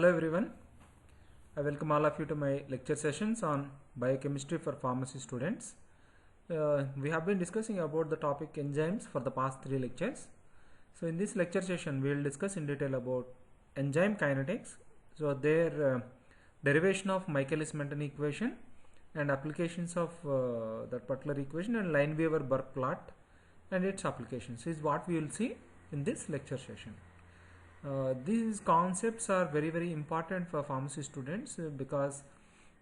Hello everyone, I welcome all of you to my lecture sessions on biochemistry for pharmacy students. We have been discussing about the topic enzymes for the past 3 lectures. So in this lecture session we will discuss in detail about enzyme kinetics, so their derivation of Michaelis-Menten equation and applications of that particular equation, and Lineweaver-Burke plot and its applications is what we will see in this lecture session. These concepts are very important for pharmacy students because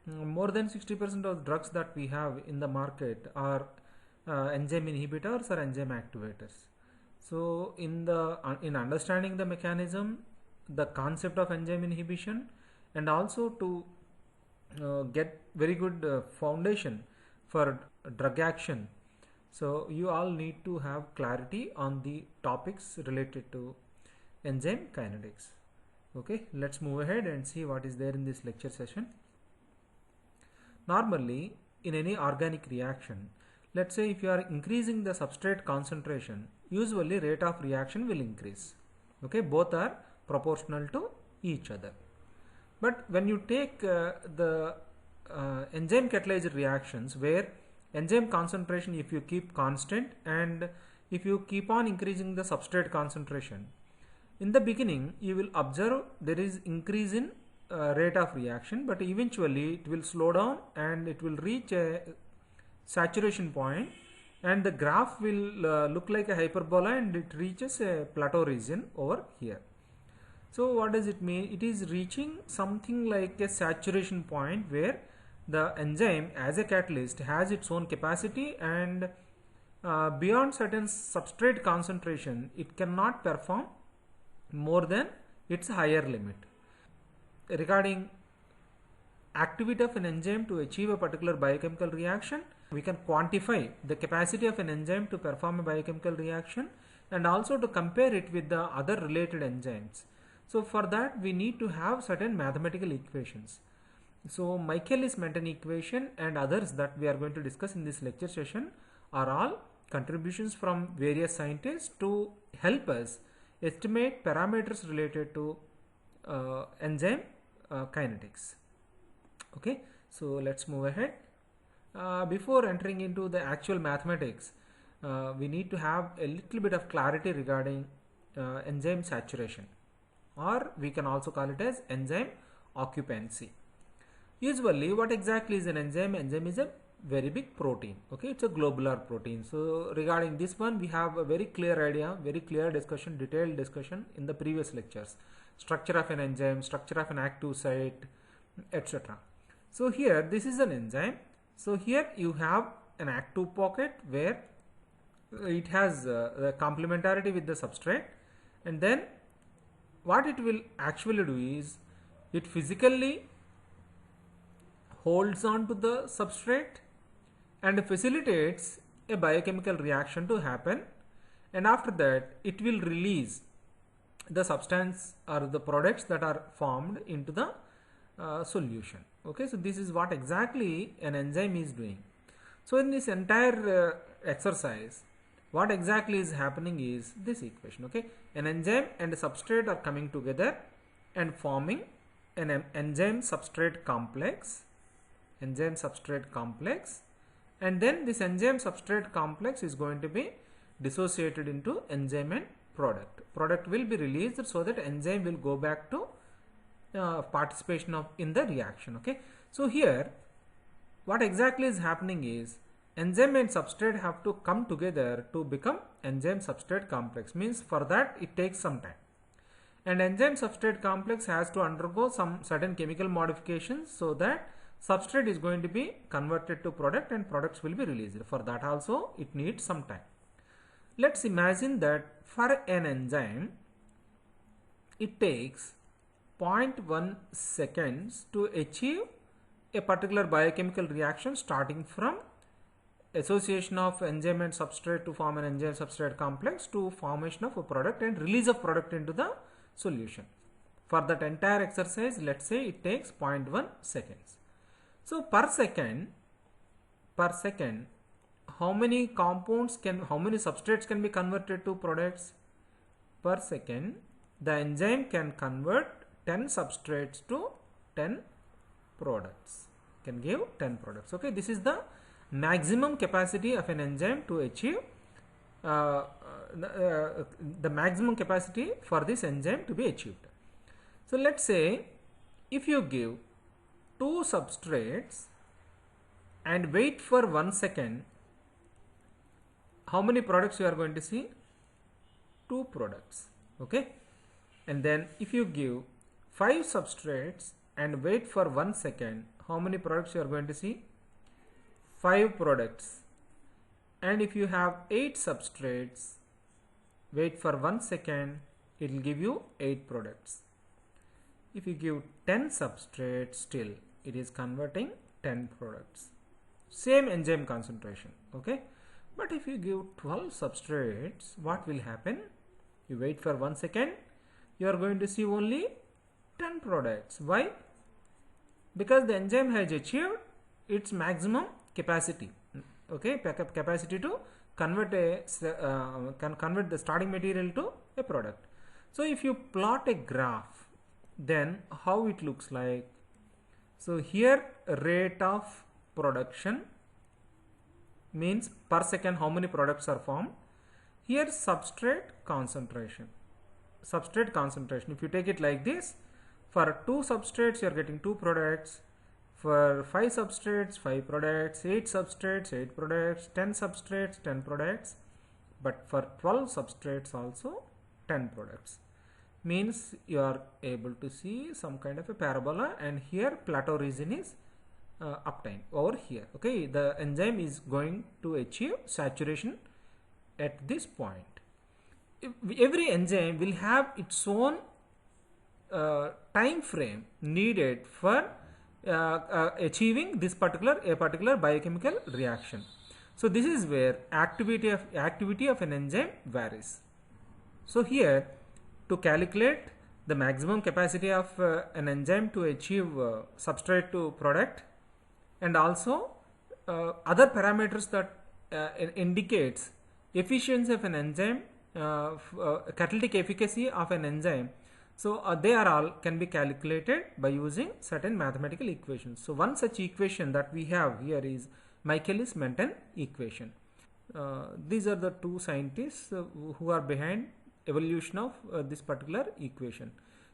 more than 60% of drugs that we have in the market are enzyme inhibitors or enzyme activators. So in understanding the mechanism, the concept of enzyme inhibition, and also to get very good foundation for drug action, so you all need to have clarity on the topics related to enzyme kinetics. Okay, let's move ahead and see what is there in this lecture session. Normally in any organic reaction, let's say if you are increasing the substrate concentration, usually rate of reaction will increase. Okay, both are proportional to each other. But when you take the enzyme catalyzed reactions where enzyme concentration, if you keep constant and if you keep on increasing the substrate concentration, in the beginning you will observe there is increase in rate of reaction, but eventually it will slow down and it will reach a saturation point, and the graph will look like a hyperbola and it reaches a plateau region over here. So what does it mean? It is reaching something like a saturation point where the enzyme as a catalyst has its own capacity, and beyond certain substrate concentration it cannot perform more than its higher limit. Regarding activity of an enzyme to achieve a particular biochemical reaction, we can quantify the capacity of an enzyme to perform a biochemical reaction and also to compare it with the other related enzymes. So for that we need to have certain mathematical equations. So Michaelis-Menten equation and others that we are going to discuss in this lecture session are all contributions from various scientists to help us estimate parameters related to enzyme kinetics. Okay, so let's move ahead. Before entering into the actual mathematics, we need to have a little bit of clarity regarding enzyme saturation, or we can also call it as enzyme occupancy. Usually what exactly is an enzyme? Enzyme is a very big protein. Okay, it's a globular protein. So regarding this one we have a very clear idea, very clear discussion, detailed discussion in the previous lectures. Structure of an enzyme, structure of an active site, etc. So here this is an enzyme. So here you have an active pocket where it has the complementarity with the substrate, and then what it will actually do is it physically holds on to the substrate and facilitates a biochemical reaction to happen, and after that it will release the substance or the products that are formed into the solution. Okay, so this is what exactly an enzyme is doing. So in this entire exercise, what exactly is happening is this equation. Okay, an enzyme and a substrate are coming together and forming an enzyme substrate complex, and then this enzyme substrate complex is going to be dissociated into enzyme and product will be released, so that enzyme will go back to participation in the reaction. Okay, so here what exactly is happening is enzyme and substrate have to come together to become enzyme substrate complex. Means for that it takes some time, and enzyme substrate complex has to undergo some certain chemical modifications so that substrate is going to be converted to product and products will be released. For that also it needs some time. Let's imagine that for an enzyme it takes 0.1 seconds to achieve a particular biochemical reaction, starting from association of enzyme and substrate to form an enzyme substrate complex to formation of a product and release of product into the solution. For that entire exercise, let's say it takes 0.1 seconds. So per second, how many substrates can be converted to products? Per second, the enzyme can convert 10 substrates to 10 products. Can give 10 products. Okay, this is the maximum capacity of an enzyme to achieve the maximum capacity for this enzyme to be achieved. So let's say if you give 2 substrates and wait for 1 second, how many products you are going to see? 2 products. Okay, and then if you give 5 substrates and wait for 1 second, how many products you are going to see? 5 products. And if you have 8 substrates, wait for 1 second, it will give you 8 products. If you give 10 substrates, still it is converting 10 products. Same enzyme concentration. Okay, but if you give 12 substrates, what will happen? You wait for 1 second, you are going to see only 10 products. Why? Because the enzyme has achieved its maximum capacity. Okay, capacity to convert convert the starting material to a product. So if you plot a graph, then how it looks like? So here rate of production means per second how many products are formed. Here substrate concentration. Substrate concentration, if you take it like this, for 2 substrates you are getting 2 products, for 5 substrates 5 products, 8 substrates 8 products, 10 substrates 10 products, but for 12 substrates also 10 products. Means you are able to see some kind of a parabola, and here plateau region is obtained over here. Okay, the enzyme is going to achieve saturation at this point. Every enzyme will have its own time frame needed for achieving this particular biochemical reaction. So this is where activity of an enzyme varies. So here, to calculate the maximum capacity of an enzyme to achieve substrate to product, and also other parameters that indicates efficiency of an enzyme, catalytic efficacy of an enzyme. So they are all can be calculated by using certain mathematical equations. So one such equation that we have here is Michaelis-Menten equation. These are the two scientists who are behind evolution of this particular equation,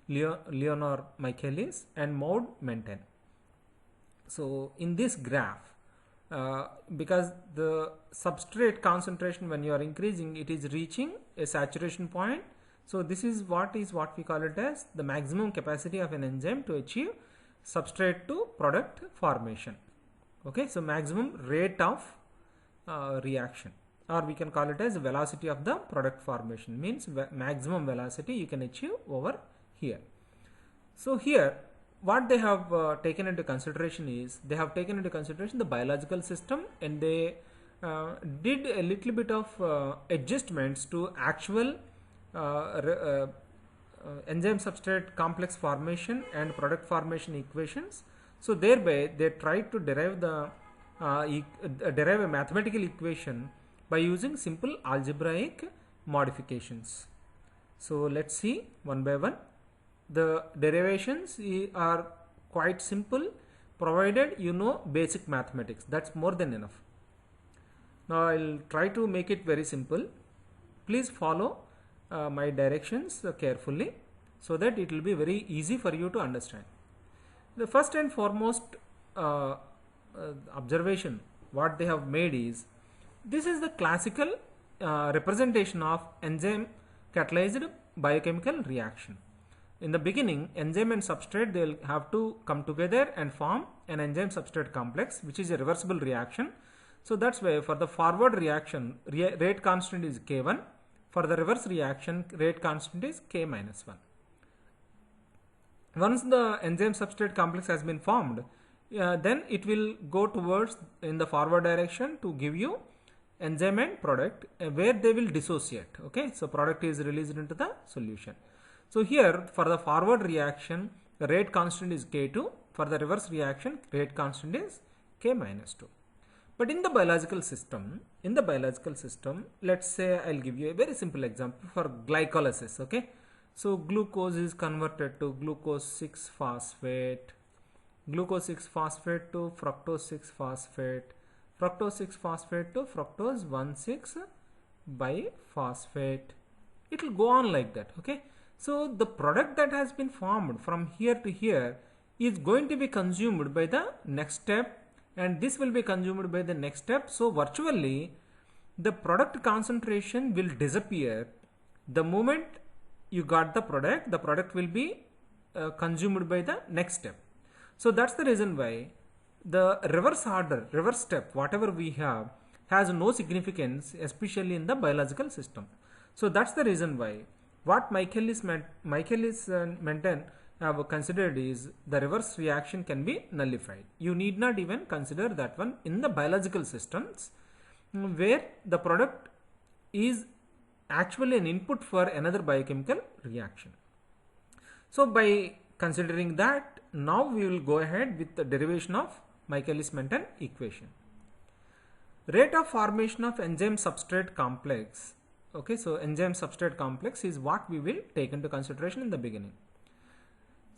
Leonard Michaelis and Maud Menten. So in this graph, because the substrate concentration, when you are increasing, it is reaching a saturation point. So this is what we call it as the maximum capacity of an enzyme to achieve substrate to product formation. Okay, so maximum rate of reaction, or we can call it as velocity of the product formation, means maximum velocity you can achieve over here. So here what they have taken into consideration is, they have taken into consideration the biological system, and they did a little bit of adjustments to actual enzyme substrate complex formation and product formation equations. So thereby they tried to derive a mathematical equation by using simple algebraic modifications. So let's see one by one. The derivations are quite simple, provided you know basic mathematics. That's more than enough. Now I'll try to make it very simple. Please follow my directions carefully, so that it will be very easy for you to understand. The first and foremost observation what they have made is, this is the classical representation of enzyme catalyzed biochemical reaction. In the beginning, enzyme and substrate, they will have to come together and form an enzyme substrate complex, which is a reversible reaction. So that's why for the forward reaction, rate constant is K1. For the reverse reaction, rate constant is K minus 1. Once the enzyme substrate complex has been formed, then it will go towards in the forward direction to give you enzyme and product, where they will dissociate. Okay, so product is released into the solution. So here for the forward reaction, the rate constant is K2. For the reverse reaction, rate constant is K minus 2. But in the biological system, let's say I'll give you a very simple example for glycolysis. Okay, So glucose is converted to glucose 6 phosphate, glucose 6 phosphate to fructose 6 phosphate, fructose 6 phosphate to fructose 1,6 biphosphate. It will go on like that. Okay, so the product that has been formed from here to here is going to be consumed by the next step, and this will be consumed by the next step. So virtually the product concentration will disappear the moment you got the product will be consumed by the next step. So that's the reason why the reverse step, whatever we have, has no significance, especially in the biological system. So that's the reason why what Menten have considered is the reverse reaction can be nullified. You need not even consider that one in the biological systems, where the product is actually an input for another biochemical reaction. So by considering that, now we will go ahead with the derivation of Michaelis-Menten equation. Rate of formation of enzyme substrate complex. Okay, so enzyme substrate complex is what we will take into consideration in the beginning.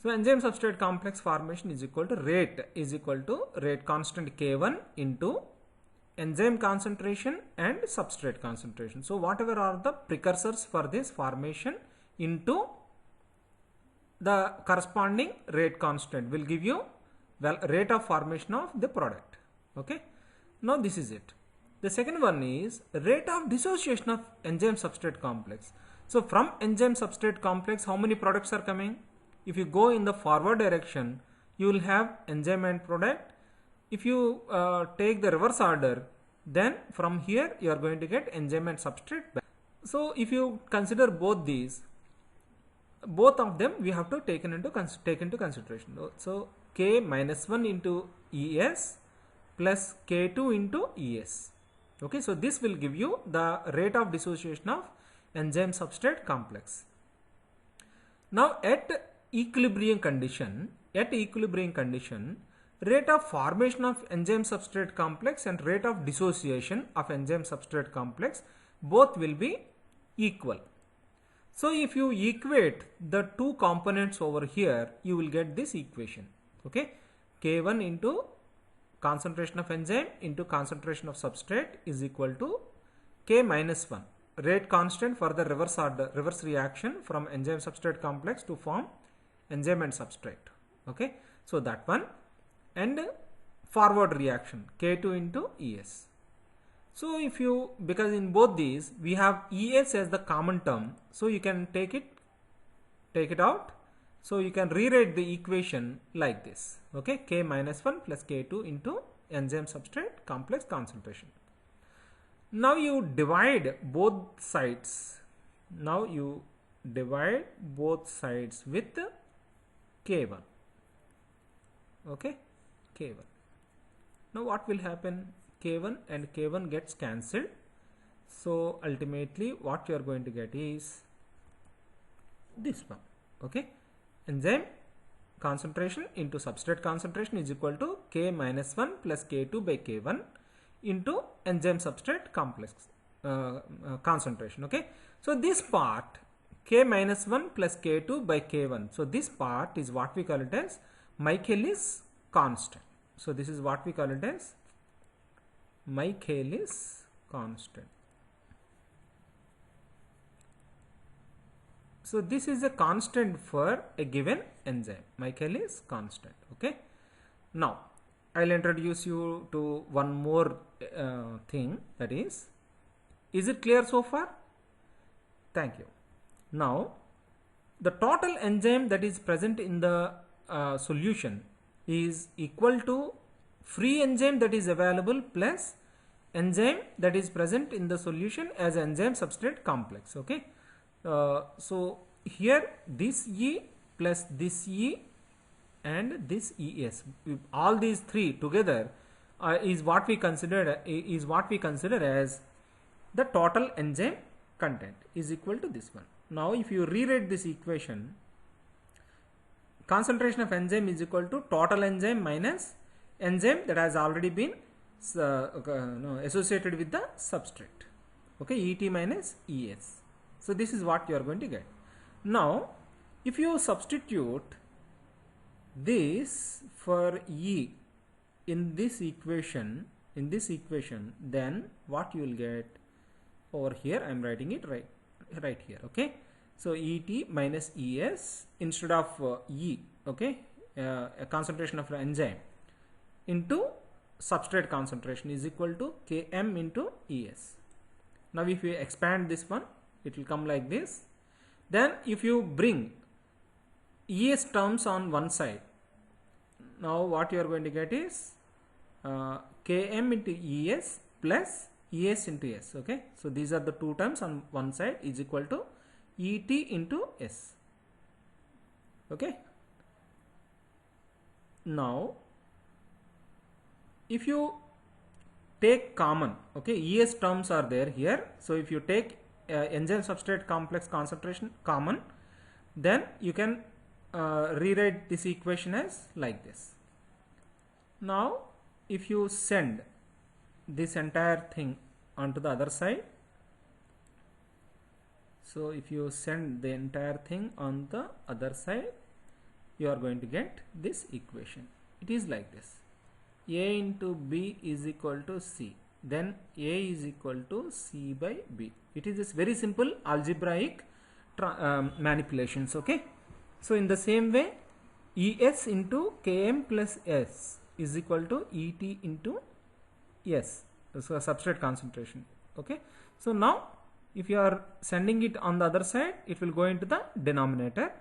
So enzyme substrate complex formation is equal to rate constant K1 into enzyme concentration and substrate concentration. So whatever are the precursors for this formation into the corresponding rate constant will give you rate of formation of the product. Okay, now this is it. The second one is rate of dissociation of enzyme substrate complex. So from enzyme substrate complex, how many products are coming? If you go in the forward direction, you will have enzyme and product. If you take the reverse order, then from here you are going to get enzyme and substrate back. So if you consider both these, both of them we have to take into consideration. So K minus 1 into ES plus K2 into ES. Okay, so this will give you the rate of dissociation of enzyme substrate complex. Now at equilibrium condition, rate of formation of enzyme substrate complex and rate of dissociation of enzyme substrate complex both will be equal. So if you equate the two components over here, you will get this equation. Okay, K1 into concentration of enzyme into concentration of substrate is equal to K minus 1, rate constant for the reverse reaction from enzyme substrate complex to form enzyme and substrate. Okay, so that one, and forward reaction K2 into ES. So if you, because in both these we have ES as the common term, so you can take it out. So you can rewrite the equation like this. Okay, K minus 1 plus K2 into enzyme substrate complex concentration. Now you divide both sides. With K1. Okay, K1. Now what will happen? K1 and K1 gets cancelled. So ultimately what you are going to get is this one. Okay, enzyme concentration into substrate concentration is equal to K minus 1 plus K2 by K1 into enzyme substrate complex concentration. Okay, so this part K minus 1 plus K2 by K1, so this part is what we call it as Michaelis constant. So this is what we call it as Michaelis constant. So this is a constant for a given enzyme, Michaelis constant. Okay, now I'll introduce you to one more thing, that is it clear so far? Thank you. Now the total enzyme that is present in the solution is equal to free enzyme that is available plus enzyme that is present in the solution as enzyme substrate complex. Okay, so here this E plus this E and this ES, all these three together is what we consider as the total enzyme content is equal to this one. Now if you rewrite this equation, concentration of enzyme is equal to total enzyme minus enzyme that has already been associated with the substrate. Okay, ET minus ES. So this is what you are going to get. Now if you substitute this for E in this equation, then what you will get over here, I am writing it right here. Okay, so Et minus Es instead of E, okay, a concentration of the enzyme into substrate concentration is equal to Km into Es. Now if you expand this one, it will come like this. Then if you bring Es terms on one side, now what you are going to get is Km into Es plus Es into S. Okay, so these are the two terms on one side is equal to Et into S. Okay, now if you take common, okay, Es terms are there here, so if you take enzyme substrate complex concentration common, then you can rewrite this equation as like this. Now if you send this entire thing onto the other side, so if you send the entire thing on the other side, you are going to get this equation. It is like this: A into B is equal to C, then A is equal to C by B. It is this very simple algebraic manipulations. Okay, so in the same way, Es into Km plus S is equal to Et into S, so substrate concentration. Okay, so now if you are sending it on the other side, it will go into the denominator.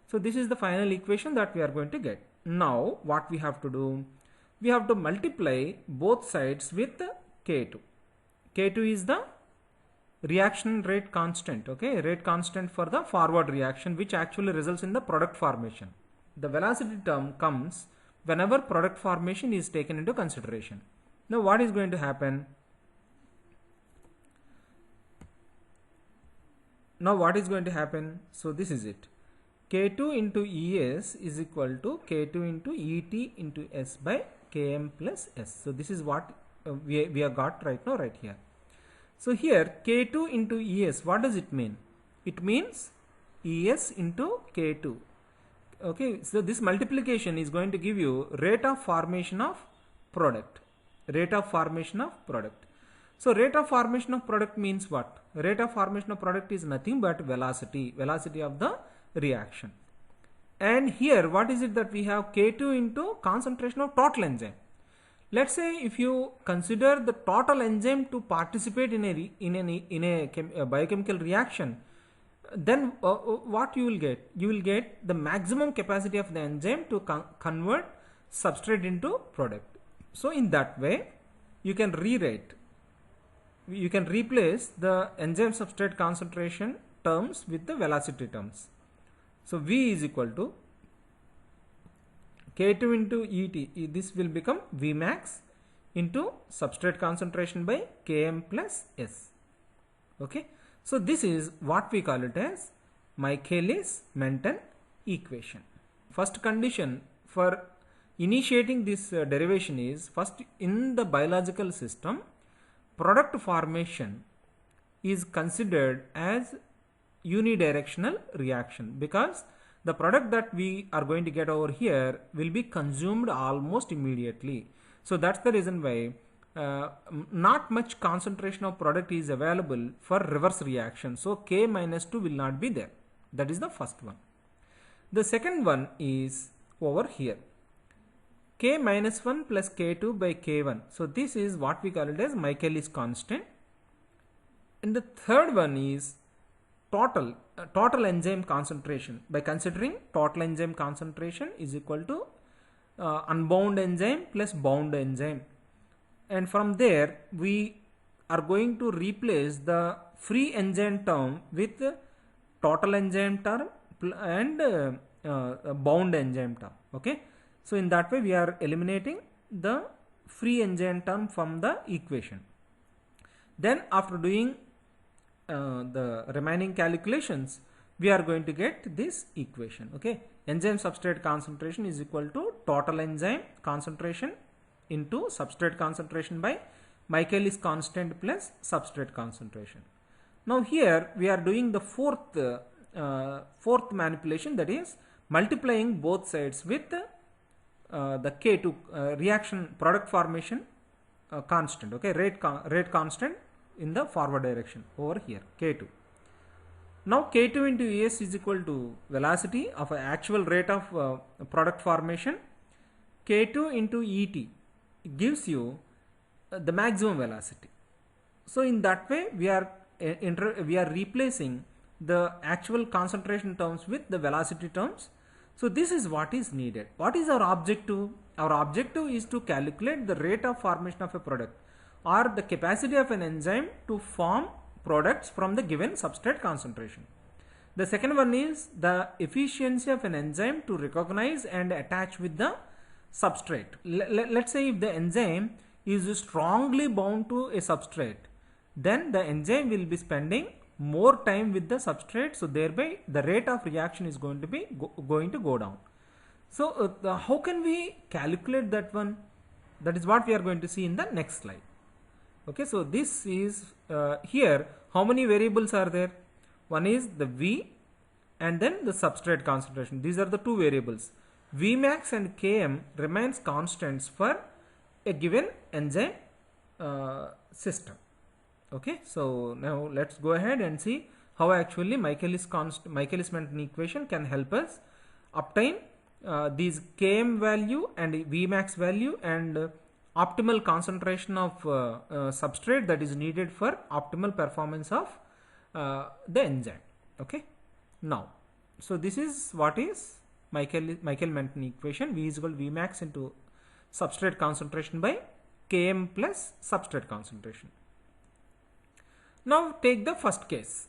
So this is the final equation that we are going to get. Now what we have to do, we have to multiply both sides with K2. K2 is the reaction rate constant, okay, rate constant for the forward reaction, which actually results in the product formation. The velocity term comes whenever product formation is taken into consideration. Now what is going to happen? So this is it. K2 into Es is equal to K2 into Et into S by Km plus S. So this is what we have got right now, right here. So here K2 into Es, what does it mean? It means Es into K2. Okay, so this multiplication is going to give you rate of formation of product. So rate of formation of product means what? Rate of formation of product is nothing but velocity of the reaction. And here what is it that we have? K2 into concentration of total enzyme. Let's say if you consider the total enzyme to participate in a biochemical reaction, then what you will get? You will get the maximum capacity of the enzyme to convert substrate into product. So in that way you can replace the enzyme substrate concentration terms with the velocity terms. So V is equal to K2 into Et, this will become Vmax into substrate concentration by Km plus S. Okay, so this is what we call it as Michaelis-Menten equation. First condition for initiating this derivation is, first, in the biological system, product formation is considered as unidirectional reaction, because the product that we are going to get over here will be consumed almost immediately. So that's the reason why not much concentration of product is available for reverse reaction. So K minus 2 will not be there. That is the first one. The second one is over here, K minus 1 plus K2 by K1. So this is what we call it as Michaelis constant. And the third one is total enzyme concentration, by considering total enzyme concentration is equal to unbound enzyme plus bound enzyme. And from there we are going to replace the free enzyme term with total enzyme term and bound enzyme term. Okay, so in that way we are eliminating the free enzyme term from the equation. Then after doing the remaining calculations, we are going to get this equation. Okay, enzyme substrate concentration is equal to total enzyme concentration into substrate concentration by Michaelis constant plus substrate concentration. Now here we are doing the fourth fourth manipulation, that is multiplying both sides with the K2 reaction product formation constant, okay, rate constant in the forward direction over here, K2. Now K2 into ES is equal to velocity of actual rate of product formation. K2 into ET gives you the maximum velocity. So in that way we are replacing the actual concentration terms with the velocity terms. So this is what is needed. What is our objective? Our objective is to calculate the rate of formation of a product or the capacity of an enzyme to form products from the given substrate concentration. The second one is the efficiency of an enzyme to recognize and attach with the substrate. Let's say if the enzyme is strongly bound to a substrate, then the enzyme will be spending more time with the substrate, so thereby the rate of reaction is going to go down. So how can we calculate that one? That is what we are going to see in the next slide. Okay, so this is here how many variables are there? One is the V and then the substrate concentration. These are the two variables. Vmax and Km remains constants for a given enzyme system. Okay, so now let's go ahead and see how actually Michaelis-Menten equation can help us obtain these Km value and Vmax value and optimal concentration of substrate that is needed for optimal performance of the enzyme. Okay, now so this is what is Michaelis-Menten equation. V is equal to Vmax into substrate concentration by Km plus substrate concentration. Now take the first case,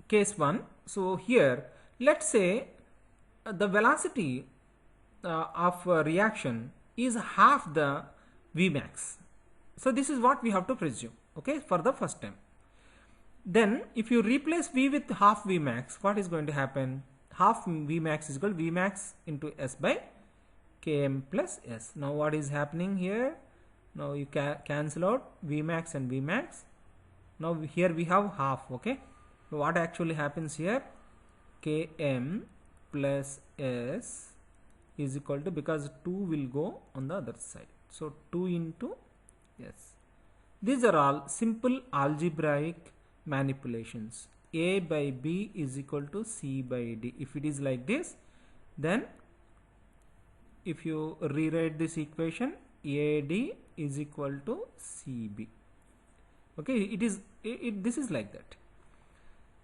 case 1. So here let's say the velocity of reaction is half the Vmax. So this is what we have to presume, okay, for the first time. Then if you replace V with half Vmax, what is going to happen? Half Vmax is equal to Vmax into S by Km plus S. Now what is happening here? Now you cancel out Vmax and Vmax. Now here we have half, okay. So what actually happens here? Km plus S is equal to, because 2 will go on the other side, so 2 into S. These are all simple algebraic manipulations. A by B is equal to C by D. If it is like this, then if you rewrite this equation, AD is equal to CB. Okay, this is like that.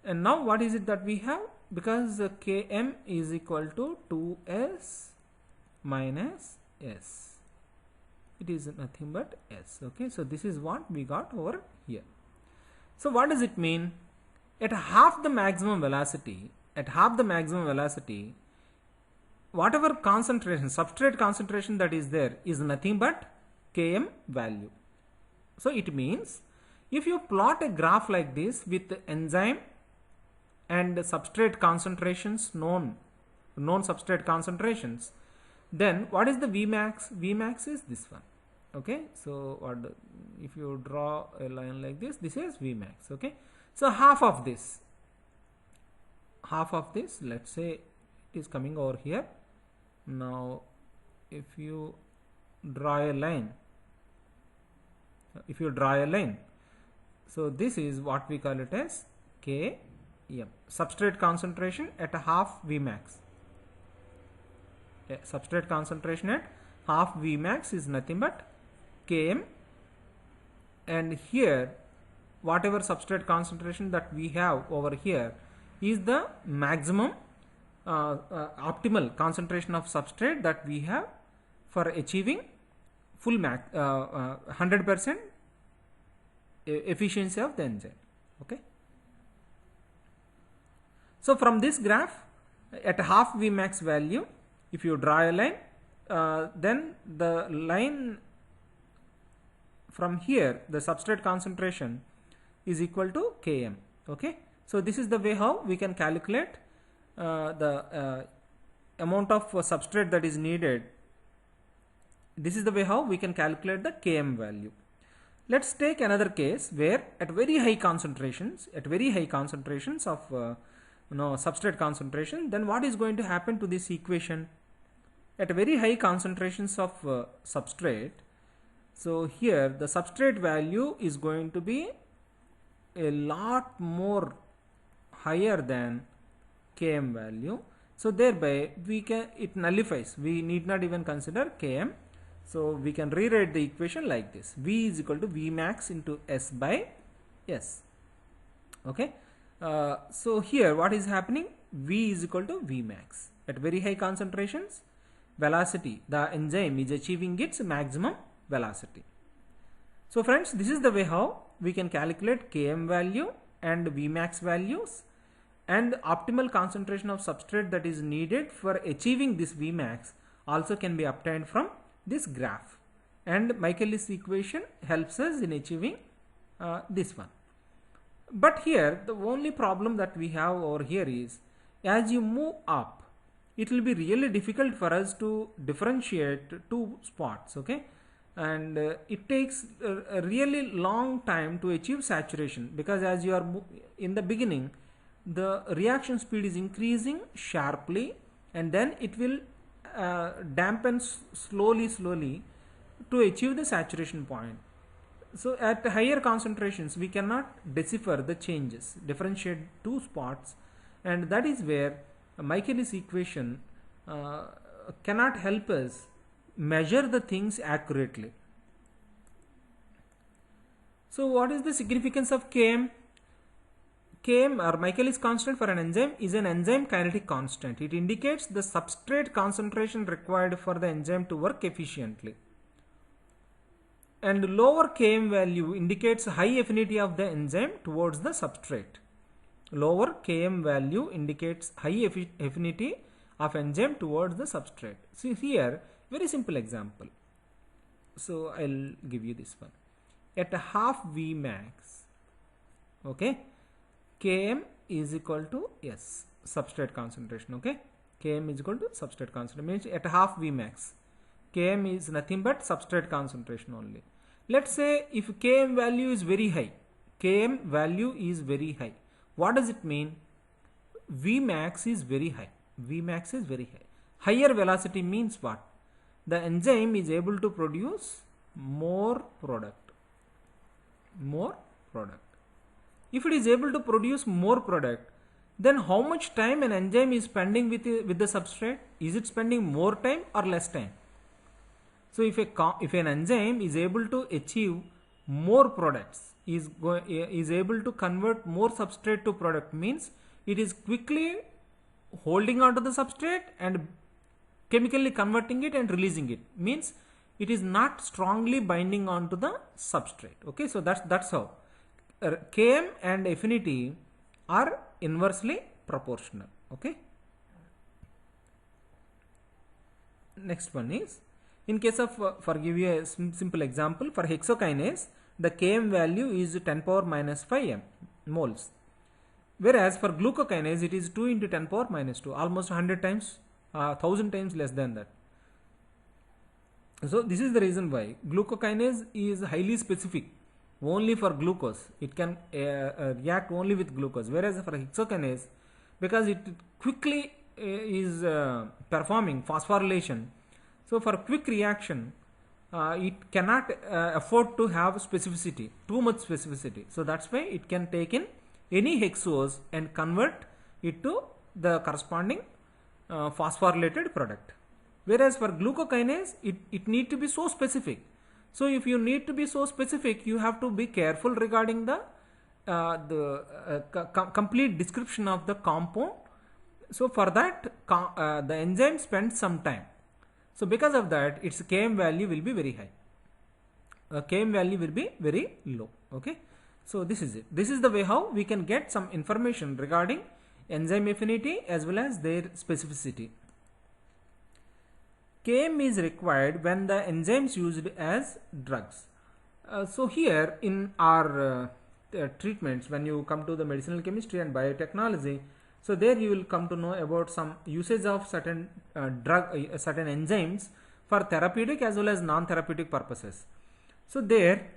And now what is it that we have? Because Km is equal to 2S minus S. It is nothing but S. Okay, so this is what we got over here. So what does it mean? At half the maximum velocity, whatever concentration, substrate concentration that is there is nothing but Km value. So it means if you plot a graph like this with the enzyme and the substrate concentrations, known substrate concentrations, then what is the Vmax? Vmax is this one. Okay, so if you draw a line like this, this is Vmax. Okay, so half of this, let's say it is coming over here. Now if you draw a line, so this is what we call it as Km, substrate concentration at half Vmax. Substrate concentration at half Vmax is nothing but Km, and here whatever substrate concentration that we have over here is the maximum optimal concentration of substrate that we have for achieving full 100% efficiency of the enzyme. Okay, so from this graph at half Vmax value, if you draw a line, then the line from here, the substrate concentration is equal to Km. Okay, so this is the way how we can calculate the amount of substrate that is needed. This is the way how we can calculate the Km value. Let's take another case where at very high concentrations of substrate concentration, then what is going to happen to this equation? At very high concentrations of substrate, so here the substrate value is going to be a lot more higher than Km value. So thereby it nullifies. We need not even consider Km. So we can rewrite the equation like this: V is equal to Vmax into S by S. Okay. So here what is happening? V is equal to Vmax. At very high concentrations, velocity, the enzyme is achieving its maximum velocity. So friends, this is the way how we can calculate Km value and Vmax values, and optimal concentration of substrate that is needed for achieving this Vmax also can be obtained from this graph, and Michaelis equation helps us in achieving this one. But here the only problem that we have over here is, as you move up, it will be really difficult for us to differentiate two spots, okay? And it takes a really long time to achieve saturation, because as you are in the beginning, the reaction speed is increasing sharply, and then it will dampen slowly to achieve the saturation point. So at higher concentrations we cannot decipher the changes, differentiate two spots, and that is where Michaelis equation cannot help us measure the things accurately. So what is the significance of Km? Km, or Michaelis constant for an enzyme, is an enzyme kinetic constant. It indicates the substrate concentration required for the enzyme to work efficiently. And lower Km value indicates high affinity of the enzyme towards the substrate. Lower Km value indicates high affinity of enzyme towards the substrate. See here, very simple example. So I'll give you this one. At a half Vmax, okay, Km is equal to S, substrate concentration, okay. Km is equal to substrate concentration, means at half Vmax, Km is nothing but substrate concentration only. Let's say if Km value is very high, Km value is very high. What does it mean? Vmax is very high. Vmax is very high. Higher velocity means what? The enzyme is able to produce more product. More product. If it is able to produce more product, then how much time an enzyme is spending with the substrate? Is it spending more time or less time? So if an enzyme is able to achieve more products, is able to convert more substrate to product, means it is quickly holding on to the substrate and chemically converting it and releasing it, means it is not strongly binding on to the substrate. Okay, so that's how Km and affinity are inversely proportional. Okay, next one is, in case of for give you a simple example, for hexokinase the Km value is 10 power minus 5 moles, whereas for glucokinase it is 2 into 10 power minus 2, almost 100 times, 1000 times less than that. So this is the reason why glucokinase is highly specific only for glucose. It can react only with glucose, whereas for hexokinase, because it quickly is performing phosphorylation, so for quick reaction it cannot afford to have specificity, too much specificity. So that's why it can take in any hexose and convert it to the corresponding phosphorylated product. Whereas for glucokinase, it need to be so specific. So if you need to be so specific, you have to be careful regarding the complete description of the compound. So for that, the enzyme spends some time. So because of that, its Km value will be very high. Km value will be very low. Okay. So this is it. This is the way how we can get some information regarding enzyme affinity as well as their specificity. Km is required when the enzymes used as drugs. So here in our treatments, when you come to the medicinal chemistry and biotechnology, so there you will come to know about some usage of certain certain enzymes for therapeutic as well as non-therapeutic purposes. So there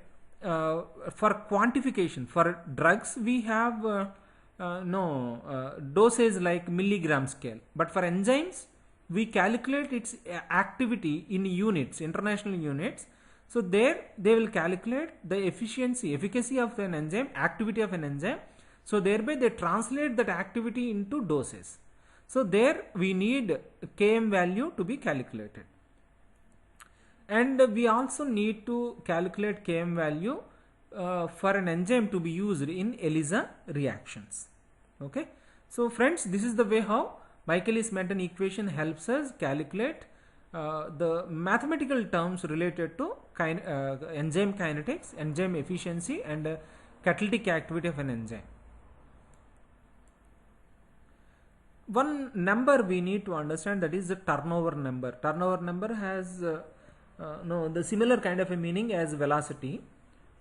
for quantification, for drugs we have No, dosage like milligram scale. But for enzymes, we calculate its activity in units, international units. So there they will calculate the efficacy of an enzyme, activity of an enzyme. So thereby they translate that activity into doses. So there we need Km value to be calculated. And we also need to calculate Km value for an enzyme to be used in ELISA reactions. Okay. So friends, this is the way how Michaelis-Menten equation helps us calculate the mathematical terms related to enzyme kinetics, enzyme efficiency and catalytic activity of an enzyme. One number we need to understand, that is the turnover number. Turnover number has the similar kind of a meaning as velocity.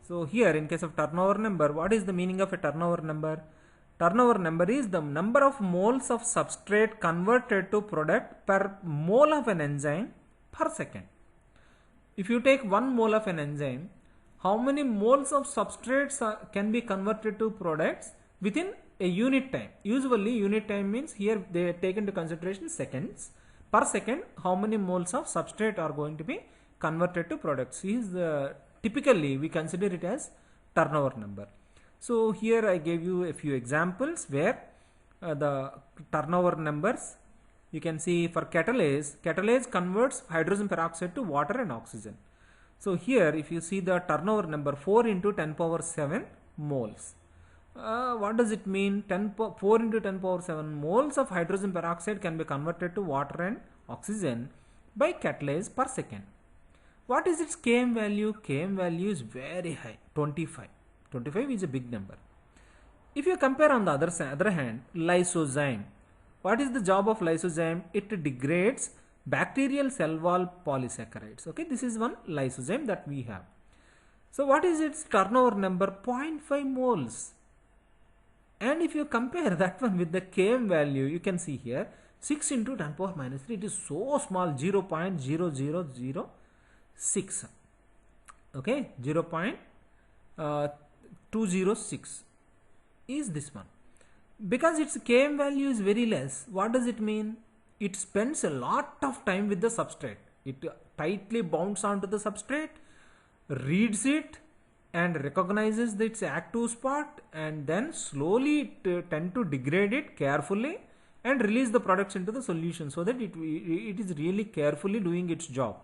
So here in case of turnover number, what is the meaning of a turnover number? Turnover number is the number of moles of substrate converted to product per mole of an enzyme per second. If you take 1 mole of an enzyme, how many moles of substrates can be converted to products within a unit time? Usually unit time means here they take into consideration seconds. Per second, how many moles of substrate are going to be converted to products is typically we consider it as turnover number. So here I gave you a few examples where the turnover numbers, you can see for catalase converts hydrogen peroxide to water and oxygen. So here if you see the turnover number 4 into 10 power 7 moles. What does it mean? 4 into 10 power 7 moles of hydrogen peroxide can be converted to water and oxygen by catalase per second. What is its Km value? Km value is very high, 25. 25 is a big number. If you compare on the other hand, lysozyme. What is the job of lysozyme? It degrades bacterial cell wall polysaccharides. Okay, this is one lysozyme that we have. So what is its turnover number? 0.5 moles. And if you compare that one with the Km value, you can see here 6 into 10 power minus 3. It is so small, 0.0006. Okay, 0.206 is this one. Because its Km value is very less, what does it mean? It spends a lot of time with the substrate. It tightly bonds onto the substrate, reads it and recognizes its active spot, and then slowly it tend to degrade it carefully and release the products into the solution, so that it is really carefully doing its job.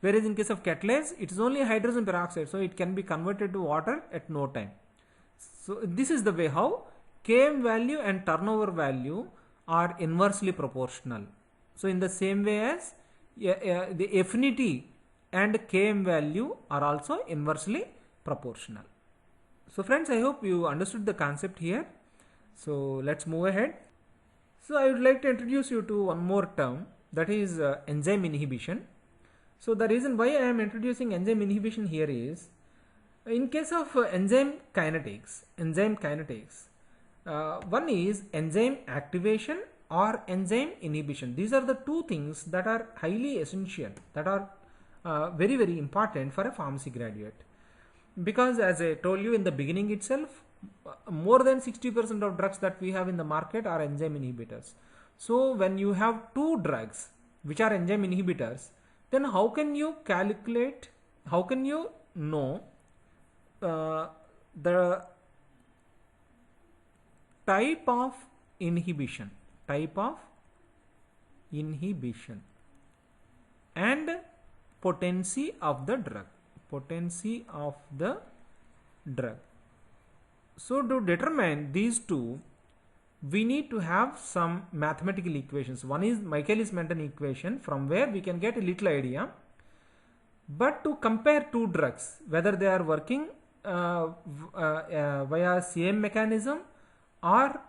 Whereas in case of catalase, it is only hydrogen peroxide, so it can be converted to water at no time. So this is the way how Km value and turnover value are inversely proportional. So in the same way as the affinity and Km value are also inversely proportional. So friends, I hope you understood the concept here. So let's move ahead. So I would like to introduce you to one more term, that is enzyme inhibition. So the reason why I am introducing enzyme inhibition here is, in case of enzyme kinetics, one is enzyme activation or enzyme inhibition. These are the two things that are highly essential, that are very very important for a pharmacy graduate. Because as I told you in the beginning itself, more than 60% of drugs that we have in the market are enzyme inhibitors. So when you have two drugs which are enzyme inhibitors, then how can you calculate, how can you know the type of inhibition and potency of the drug. So to determine these two, we need to have some mathematical equations. One is Michaelis-Menten equation, from where we can get a little idea. But to compare two drugs, whether they are working via same mechanism or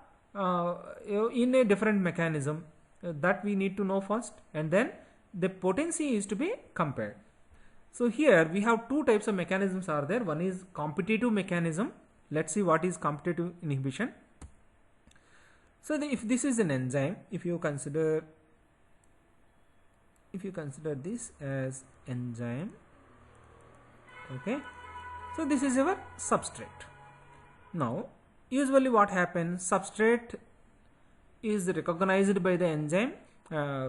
in a different mechanism, that we need to know first, and then the potency is to be compared. So here we have two types of mechanisms are there. One is competitive mechanism. Let's see what is competitive inhibition. So if this is an enzyme, if you consider this as enzyme, okay, so this is our substrate. Now usually what happens, substrate is recognized by the enzyme,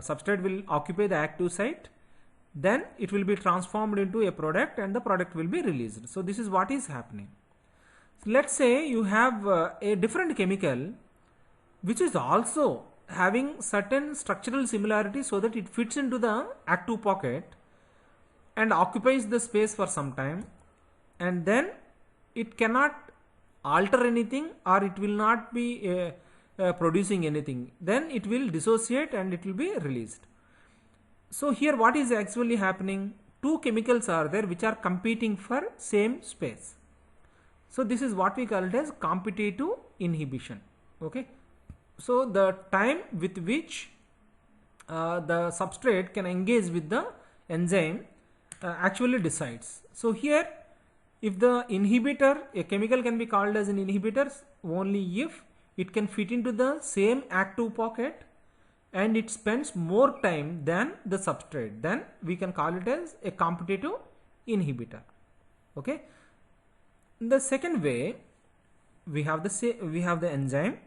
substrate will occupy the active site, then it will be transformed into a product and the product will be released. So this is what is happening. So let's say you have a different chemical which is also having certain structural similarity so that it fits into the active pocket and occupies the space for some time, and then it cannot alter anything or it will not be producing anything, then it will dissociate and it will be released. So here what is actually happening, two chemicals are there which are competing for same space. So this is what we call it as competitive inhibition. Okay, so the time with which the substrate can engage with the enzyme actually decides. So here if the inhibitor, a chemical can be called as an inhibitor only if it can fit into the same active pocket and it spends more time than the substrate, then we can call it as a competitive inhibitor. Okay, the second way, we have the enzyme,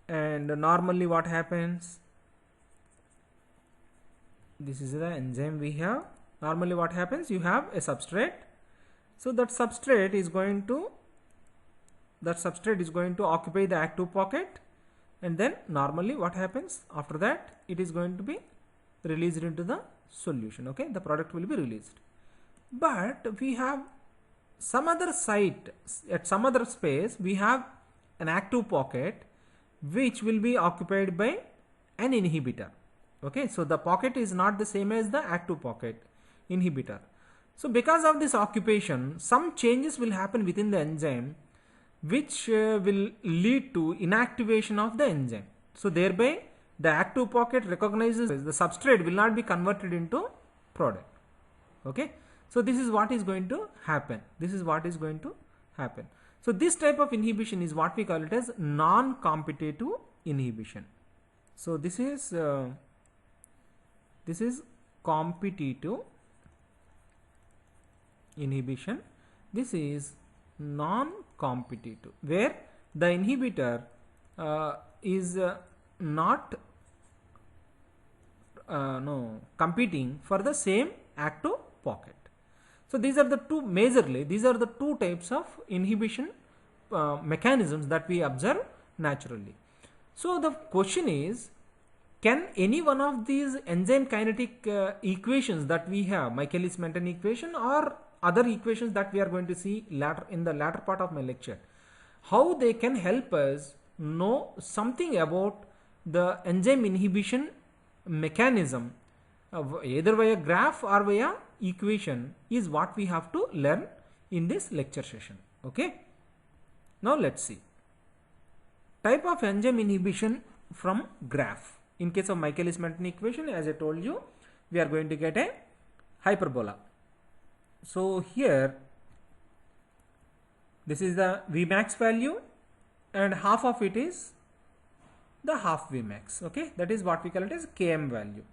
and normally what happens, this is the enzyme we have. Normally what happens, you have a substrate, so that substrate is going to occupy the active pocket, and then normally what happens after that, it is going to be released into the solution. Okay, the product will be released. But we have some other site, at some other space we have an active pocket which will be occupied by an inhibitor. Okay, so the pocket is not the same as the active pocket inhibitor. So because of this occupation, some changes will happen within the enzyme which will lead to inactivation of the enzyme. So thereby the active pocket recognizes the substrate will not be converted into product. Okay, so this is what is going to happen. So this type of inhibition is what we call it as non-competitive inhibition. So this is competitive inhibition. This is non-competitive, where the inhibitor is not competing for the same active pocket. So these are the two types of inhibition mechanisms that we observe naturally. So the question is, can any one of these enzyme kinetic equations that we have, Michaelis-Menten equation or other equations that we are going to see in the latter part of my lecture, how they can help us know something about the enzyme inhibition mechanism, either via graph or via equation, is what we have to learn in this lecture session. Okay, now let's see type of enzyme inhibition from graph. In case of Michaelis-Menten equation, as I told you, we are going to get a hyperbola. So here this is the Vmax value and half of it is the half Vmax. Okay, that is what we call it as Km value.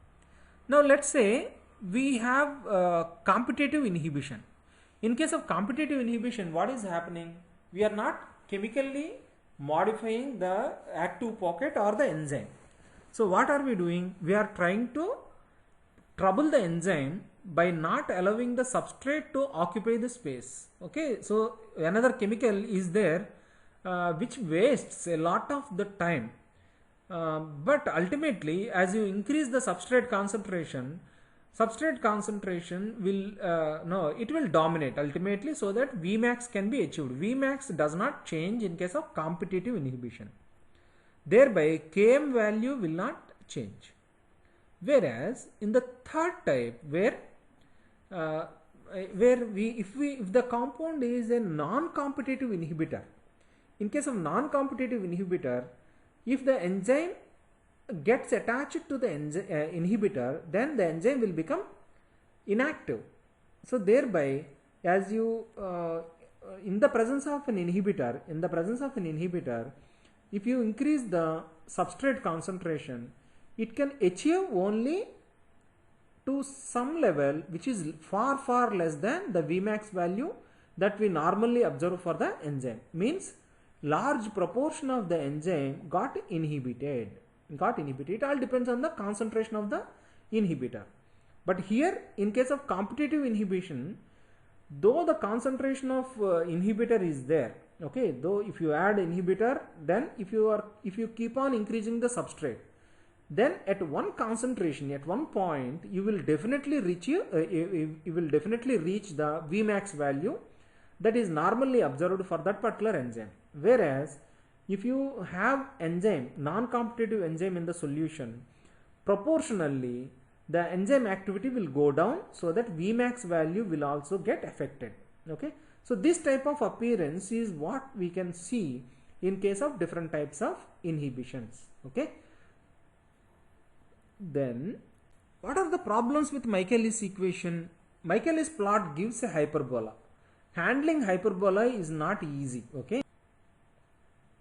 Now let's say we have competitive inhibition. In case of competitive inhibition, what is happening? We are not chemically modifying the active pocket or the enzyme. So what are we doing? We are trying to trouble the enzyme by not allowing the substrate to occupy the space. Okay, so another chemical is there which wastes a lot of the time, but ultimately as you increase the substrate concentration will it will dominate ultimately, so that Vmax can be achieved. Vmax does not change in case of competitive inhibition, thereby Km value will not change. Whereas in the third type, where if the compound is a non-competitive inhibitor, in case of non-competitive inhibitor, if the enzyme gets attached to the inhibitor, then the enzyme will become inactive. So thereby, as you in the presence of an inhibitor, if you increase the substrate concentration, it can achieve only to some level which is far less than the Vmax value that we normally observe for the enzyme. Means large proportion of the enzyme got inhibited. It all depends on the concentration of the inhibitor. But here, in case of competitive inhibition, though the concentration of inhibitor is there, okay, though if you add inhibitor, then if you keep on increasing the substrate, then at one concentration, at one point, you will definitely reach the Vmax value that is normally observed for that particular enzyme. Whereas if you have enzyme, non-competitive enzyme in the solution, proportionally the enzyme activity will go down, so that Vmax value will also get affected. Okay, so this type of appearance is what we can see in case of different types of inhibitions. Okay, then what are the problems with Michaelis equation? Michaelis plot gives a hyperbola. Handling hyperbola is not easy. Okay,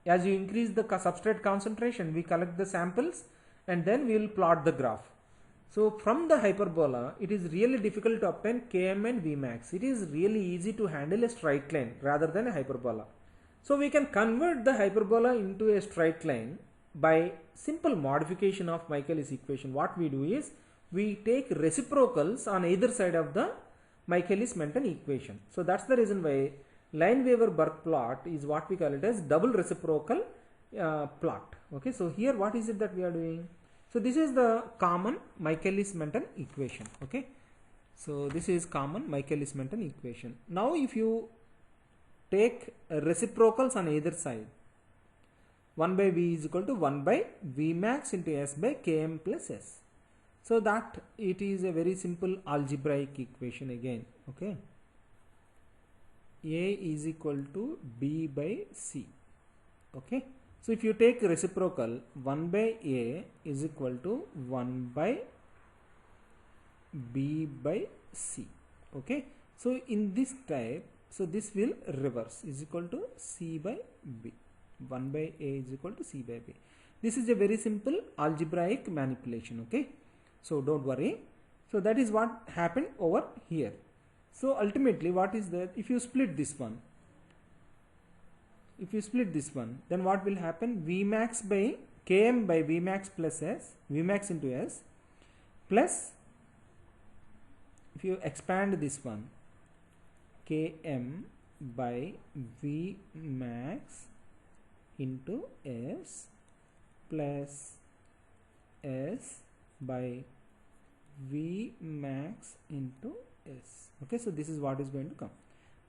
as you increase the substrate concentration, we collect the samples and then we will plot the graph. So from the hyperbola, it is really difficult to obtain Km and Vmax. It is really easy to handle a straight line rather than a hyperbola. So we can convert the hyperbola into a straight line by simple modification of Michaelis equation. What we do is, we take reciprocals on either side of the Michaelis-Menten equation. So that's the reason why Lineweaver-Burke plot is what we call it as double reciprocal plot. Okay, so here what is it that we are doing? So this is the common Michaelis-Menten equation. Okay, so this is common Michaelis-Menten equation. Now if you take reciprocals on either side, 1 by V is equal to 1 by Vmax into S by Km plus S. So that it is a very simple algebraic equation again. Okay, A is equal to B by C. Okay, so if you take reciprocal, 1 by A is equal to 1 by B by C. Okay, so in this type, so this will reverse, is equal to C by B. 1 by A is equal to C by B. This is a very simple algebraic manipulation. Okay, so don't worry. So that is what happened over here. So ultimately what is that? If you split this one, then what will happen? Vmax by Km by Vmax plus S, Vmax into S, plus if you expand this one, Km by Vmax into S plus S by Vmax into S. Okay, so this is what is going to come.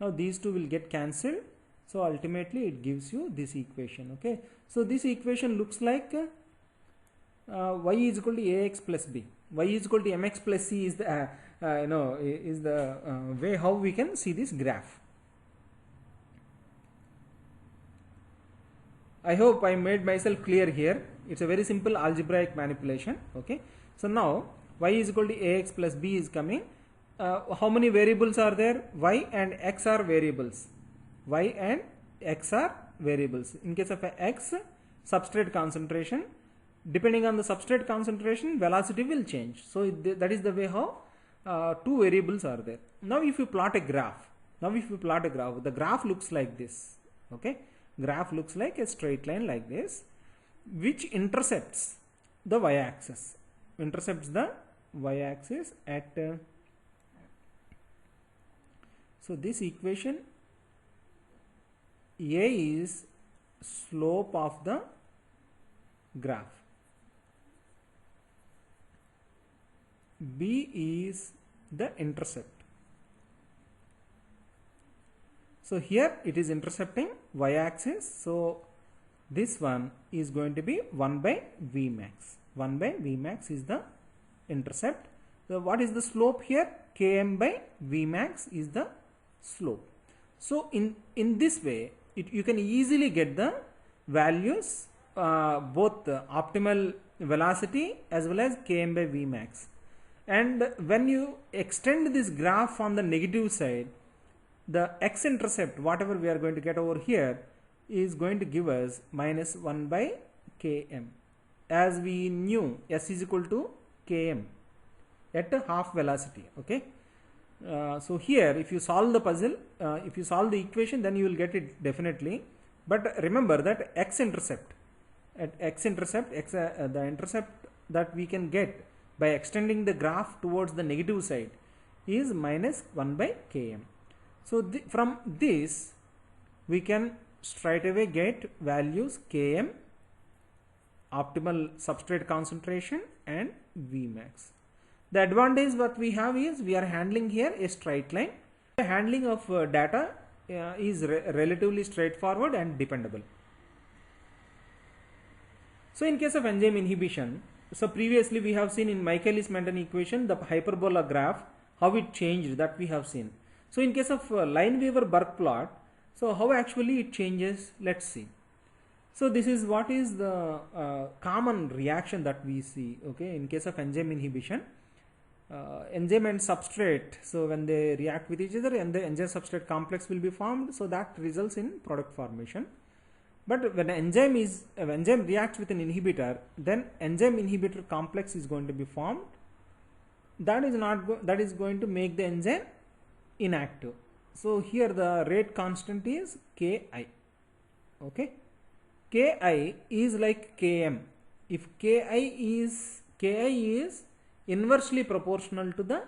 Now these two will get cancelled. So ultimately it gives you this equation. Okay, so this equation looks like y is equal to ax plus b. Y is equal to mx plus c is the way how we can see this graph. I hope I made myself clear here. It's a very simple algebraic manipulation. Okay, so now y is equal to ax plus b is coming. How many variables are there? Y and x are variables. Y and x are variables. In case of x, substrate concentration, depending on the substrate concentration, velocity will change. So that is the way how two variables are there. Now if you plot a graph, the graph looks like this. Okay, graph looks like a straight line like this, which intercepts the y-axis. At so this equation, A is slope of the graph, B is the intercept. So here it is intercepting y-axis, so this one is going to be 1 by Vmax. 1 by Vmax is the intercept. So what is the slope here? Km by Vmax is the slope. So in this way, you can easily get the values, both the optimal velocity as well as Km by Vmax. And when you extend this graph on the negative side, the x-intercept, whatever we are going to get over here, is going to give us minus 1 by Km. As we knew, S is equal to Km at a half velocity. Okay. So here if you solve the puzzle, if you solve the equation, then you will get it definitely But remember that x-intercept, the intercept that we can get by extending the graph towards the negative side is minus 1 by km. So from this we can straight away get values km, optimal substrate concentration, and Vmax. The advantage what we have is we are handling here a straight line. The handling of data is relatively straightforward and dependable. So in case of enzyme inhibition, so previously we have seen in Michaelis-Menten equation the hyperbola graph, how it changed, that we have seen. So in case of Lineweaver-Burk plot, so how actually it changes, let's see. So this is what is the common reaction that we see, okay, in case of enzyme inhibition. Enzyme and substrate, so when they react with each other and the enzyme substrate complex will be formed, so that results in product formation. But when enzyme reacts with an inhibitor, then enzyme inhibitor complex is going to be formed. That is going to make the enzyme inactive. So here the rate constant is Ki. Okay, Ki is like Km. If Ki is inversely proportional to the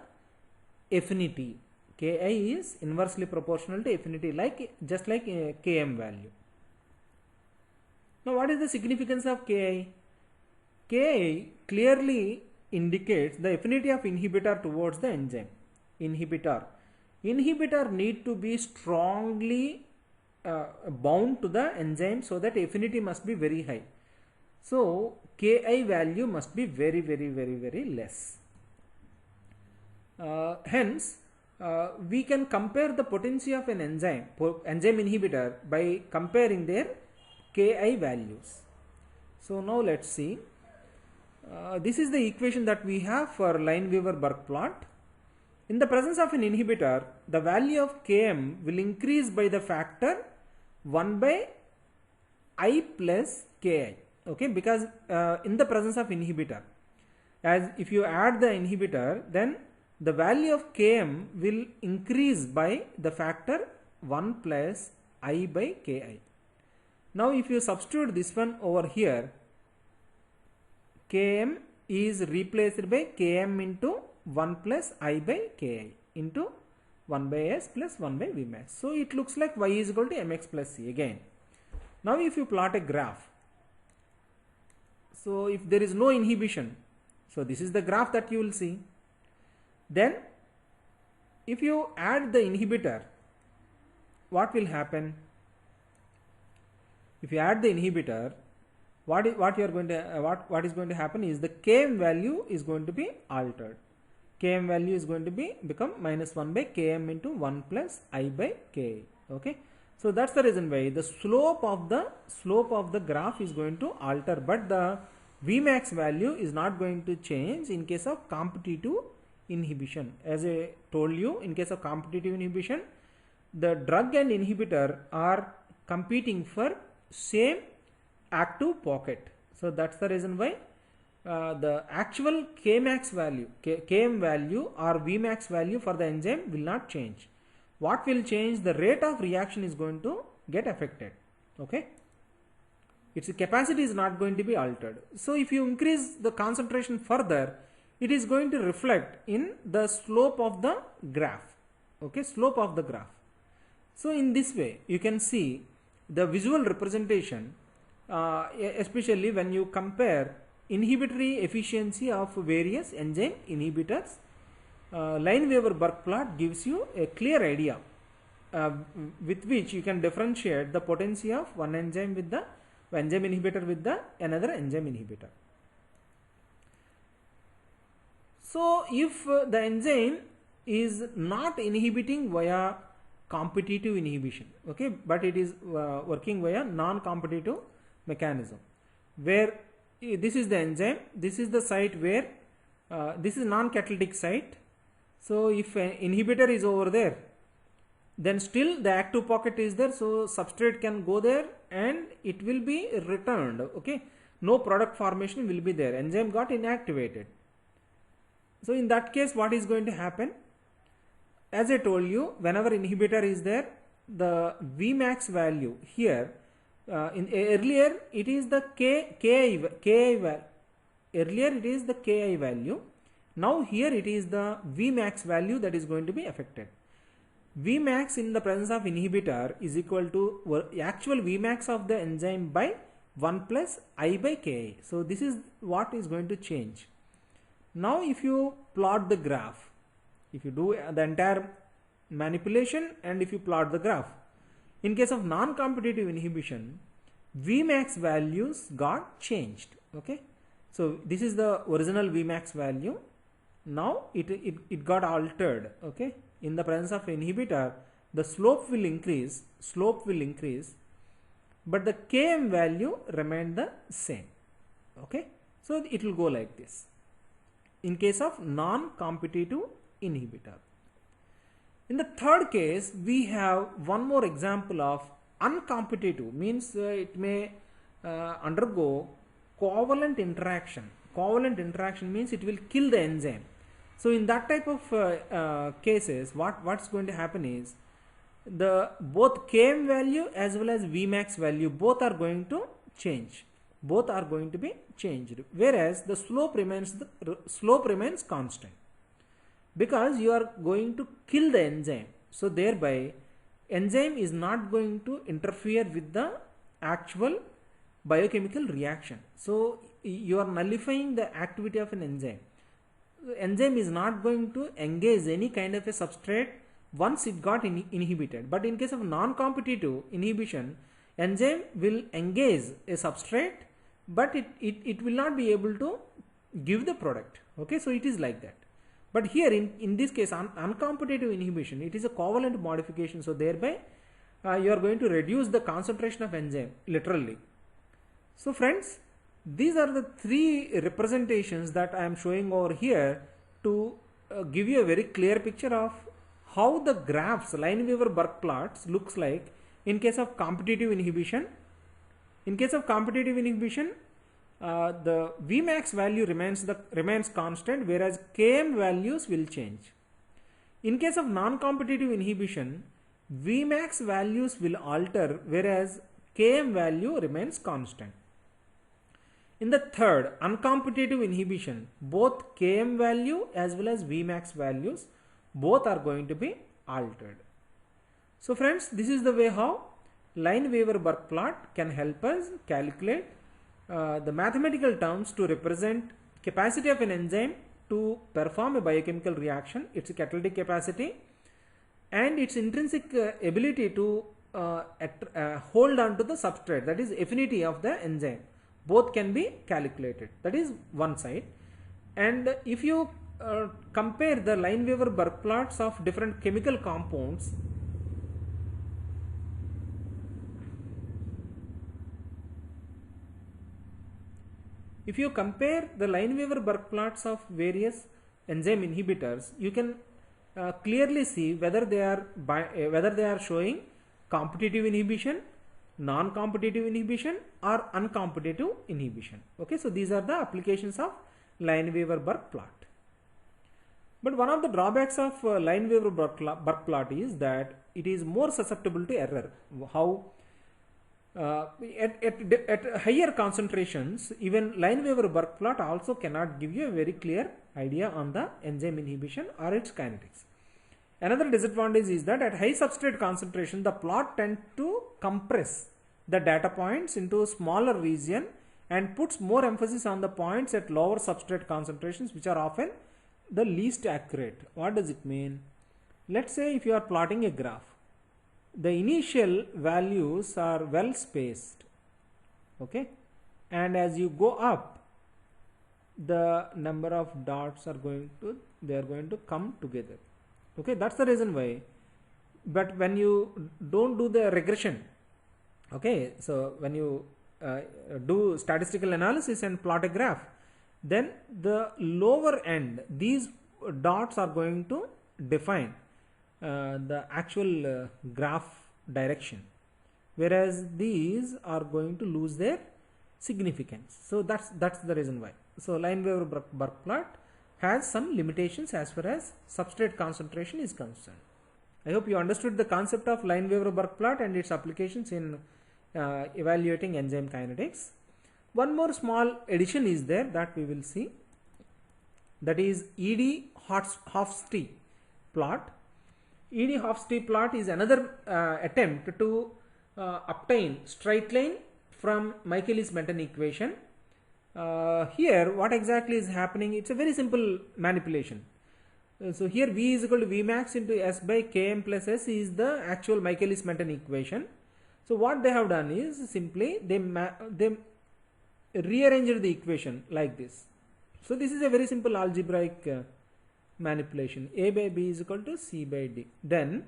affinity. Ki is inversely proportional to affinity, like just like a Km value. Now what is the significance of Ki? Ki clearly indicates the affinity of inhibitor towards the enzyme. Inhibitor need to be strongly bound to the enzyme, so that affinity must be very high. So Ki value must be very less. Hence we can compare the potency of an enzyme inhibitor by comparing their Ki values. So now let's see. This is the equation that we have for Lineweaver-Burk plot. In the presence of an inhibitor, the value of Km will increase by the factor 1 by I plus Ki. Okay, because in the presence of inhibitor, as if you add the inhibitor, then the value of Km will increase by the factor 1 plus I by Ki. Now if you substitute this one over here, Km is replaced by Km into 1 plus I by Ki into 1 by S plus 1 by Vmax. So it looks like Y is equal to Mx plus C again. Now if you plot a graph, so if there is no inhibition, so this is the graph that you will see. Then if you add the inhibitor, what will happen? If you add the inhibitor, what is going to happen is the Km value is going to be altered. Km value is going to become minus 1 by Km into 1 plus I by Ki. Okay, so that's the reason why the slope of the graph is going to alter, but the Vmax value is not going to change in case of competitive inhibition. As I told you, in case of competitive inhibition, the drug and inhibitor are competing for same active pocket. So that's the reason why the actual Kmax value, Km value or Vmax value for the enzyme will not change. What will change? The rate of reaction is going to get affected. Okay, its capacity is not going to be altered. So if you increase the concentration further, it is going to reflect in the slope of the graph. Okay, slope of the graph. So in this way you can see the visual representation, especially when you compare inhibitory efficiency of various enzyme inhibitors. Lineweaver-Burk plot gives you a clear idea with which you can differentiate the potency of one enzyme with the enzyme inhibitor with the another enzyme inhibitor. So if the enzyme is not inhibiting via competitive inhibition, okay, but it is working via non-competitive mechanism, where this is the enzyme, this is the site where this is non-catalytic site. So if an inhibitor is over there, then still the active pocket is there, so substrate can go there and it will be returned. Okay, no product formation will be there, enzyme got inactivated. So in that case, what is going to happen? As I told you, whenever inhibitor is there, the Vmax value here Earlier it is the earlier it is the Ki value. Now here it is the Vmax value that is going to be affected. Vmax in the presence of inhibitor is equal to actual Vmax of the enzyme by 1 plus I by Ki. So this is what is going to change. Now if you plot the graph, if you do the entire manipulation and if you plot the graph, in case of non-competitive inhibition, Vmax values got changed. Okay, so this is the original Vmax value. Now it got altered. Okay, in the presence of inhibitor, the slope will increase, but the Km value remained the same. Okay, so it will go like this in case of non-competitive inhibitor. In the third case, we have one more example of uncompetitive, means it may undergo covalent interaction. Covalent interaction means it will kill the enzyme. So in that type of cases, what's going to happen is the both Km value as well as Vmax value both are going to change. Both are going to be changed, whereas the slope remains constant, because you are going to kill the enzyme. So thereby enzyme is not going to interfere with the actual biochemical reaction. So you are nullifying the activity of an enzyme. The enzyme is not going to engage any kind of a substrate once it got inhibited. But in case of non-competitive inhibition, enzyme will engage a substrate, but it will not be able to give the product. Okay, so it is like that. But here in this case, uncompetitive inhibition, it is a covalent modification. So thereby you are going to reduce the concentration of enzyme literally. So friends, these are the three representations that I am showing over here to give you a very clear picture of how the graphs, Lineweaver-Burk plots looks like in case of competitive inhibition. In case of competitive inhibition, the Vmax value remains constant, whereas Km values will change. In case of non-competitive inhibition, Vmax values will alter, whereas Km value remains constant. In the third, uncompetitive inhibition, both Km value as well as Vmax values both are going to be altered. So friends, this is the way how Lineweaver-Burk plot can help us calculate the mathematical terms to represent capacity of an enzyme to perform a biochemical reaction, its catalytic capacity, and its intrinsic ability to hold on to the substrate, that is affinity of the enzyme. Both can be calculated. That is one side. And if you compare the Lineweaver-Burk plots of different chemical compounds, if you compare the Lineweaver-Burk plots of various enzyme inhibitors, you can clearly see whether they are showing competitive inhibition, non-competitive inhibition, or uncompetitive inhibition. Okay, so these are the applications of Lineweaver-Burk plot. But one of the drawbacks of Lineweaver-Burk plot is that it is more susceptible to error. How? At higher concentrations, even Lineweaver-Burk plot also cannot give you a very clear idea on the enzyme inhibition or its kinetics. Another disadvantage is that at high substrate concentration, the plot tends to compress the data points into a smaller region and puts more emphasis on the points at lower substrate concentrations, which are often the least accurate. What does it mean? Let's say if you are plotting a graph, the initial values are well spaced, okay, and as you go up, the number of dots are going to come together. Okay, that's the reason why. But when you don't do the regression, okay, so when you do statistical analysis and plot a graph, then the lower end, these dots are going to define the actual graph direction, whereas these are going to lose their significance. So that's the reason why. So Lineweaver-Burk plot has some limitations as far as substrate concentration is concerned. I hope you understood the concept of Lineweaver-Burk plot and its applications in evaluating enzyme kinetics. One more small addition is there that we will see, that is ED Hofstee plot. ED Hofstee plot is another attempt to obtain straight line from Michaelis-Menten equation. Here what exactly is happening, it's a very simple manipulation. So here V is equal to V max into S by Km plus S is the actual Michaelis-Menten equation. So what they have done is simply they rearranged the equation like this. So this is a very simple algebraic manipulation. A by B is equal to C by D. Then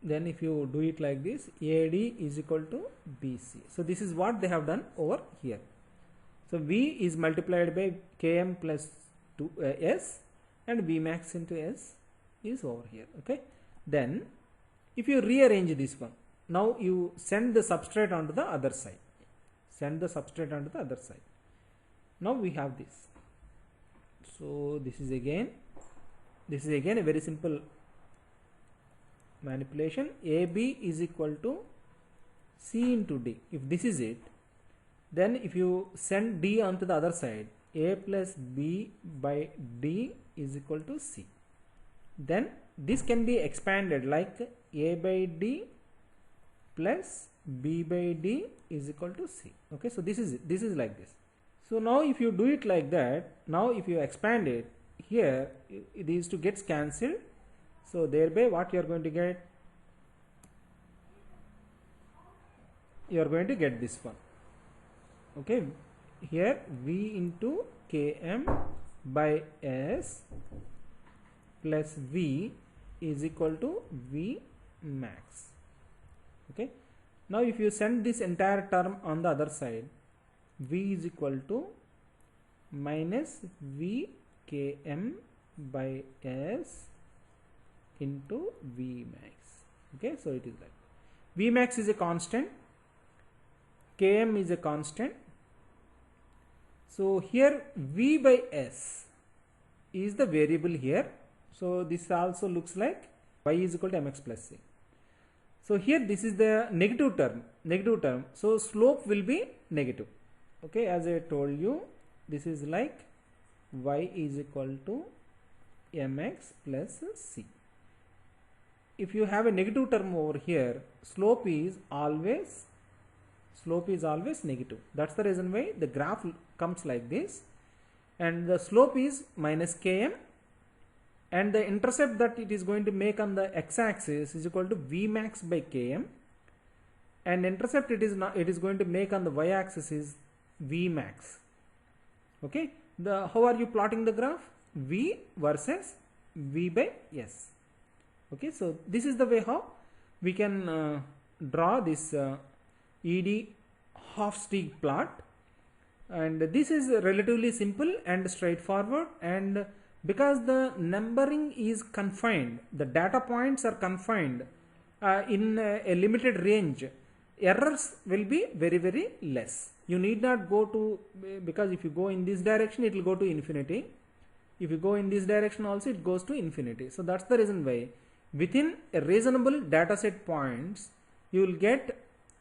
if you do it like this, AD is equal to BC. So this is what they have done over here. So V is multiplied by Km plus 2S and V max into S is over here. Okay. Then if you rearrange this one, now you send the substrate onto the other side. Send the substrate onto the other side. Now we have this. So this is again a very simple manipulation. AB is equal to C into D. If this is it, then if you send D onto the other side, A plus B by D is equal to C. Then this can be expanded like A by D plus B by D is equal to C. Okay, so this is like this. So now if you do it like that, now if you expand it, here these two gets cancelled. So thereby what you are going to get? You are going to get this one. Okay, here V into Km by S plus V is equal to V max. Okay, now if you send this entire term on the other side, V is equal to minus V Km by S into V max. Okay, so it is like V max is a constant, Km is a constant. So here V by S is the variable here. So this also looks like Y is equal to mx plus C. So here this is the negative term. So slope will be negative. Okay, as I told you, this is like Y is equal to mx plus C. If you have a negative term over here, slope is always negative. That's the reason why the graph comes like this, and the slope is minus Km, and the intercept that it is going to make on the x-axis is equal to V max by Km, and intercept it is going to make on the y-axis is V max. Okay, how are you plotting the graph? V versus V by S. Okay, so this is the way how we can draw this ED Hofstee plot, and this is relatively simple and straightforward, and because the numbering is confined, the data points are confined in a limited range, errors will be very, very less. You need not go to, because if you go in this direction it will go to infinity, if you go in this direction also it goes to infinity. So that's the reason why within a reasonable data set points you will get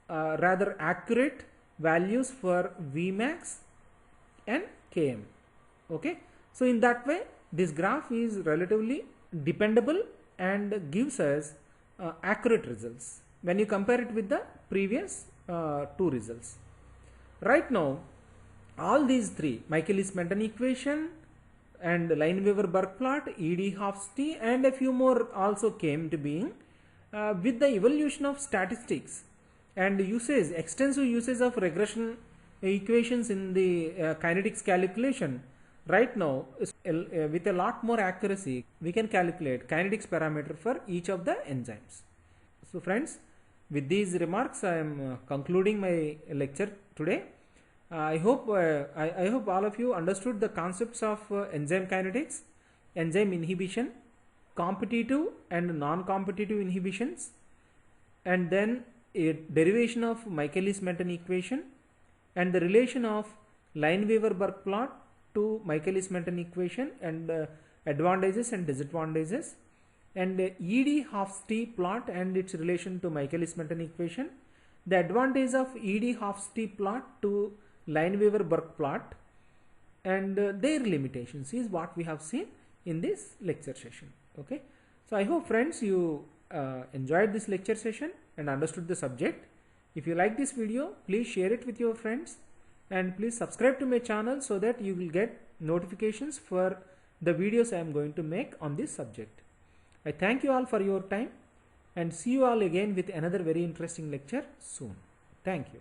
rather accurate values for Vmax and Km. Okay, so in that way this graph is relatively dependable and gives us accurate results when you compare it with the previous two results. Right now all these three, Michaelis-Menten equation and Lineweaver-Burk plot, ED Hofstee, and a few more also came to being with the evolution of statistics and extensive usage of regression equations in the kinetics calculation. Right now with a lot more accuracy we can calculate kinetics parameter for each of the enzymes. So friends, with these remarks I am concluding my lecture today. I hope all of you understood the concepts of enzyme kinetics, enzyme inhibition, competitive and non-competitive inhibitions, and then a derivation of Michaelis-Menten equation and the relation of Lineweaver-Burk plot to Michaelis-Menten equation and advantages and disadvantages, and ED-Hofstee plot and its relation to Michaelis-Menten equation, the advantage of ED-Hofstee plot to Lineweaver-Burk plot, and their limitations is what we have seen in this lecture session. Okay, so I hope friends you enjoyed this lecture session and understood the subject. If you like this video, please share it with your friends and please subscribe to my channel so that you will get notifications for the videos I am going to make on this subject. I thank you all for your time and see you all again with another very interesting lecture soon. Thank you.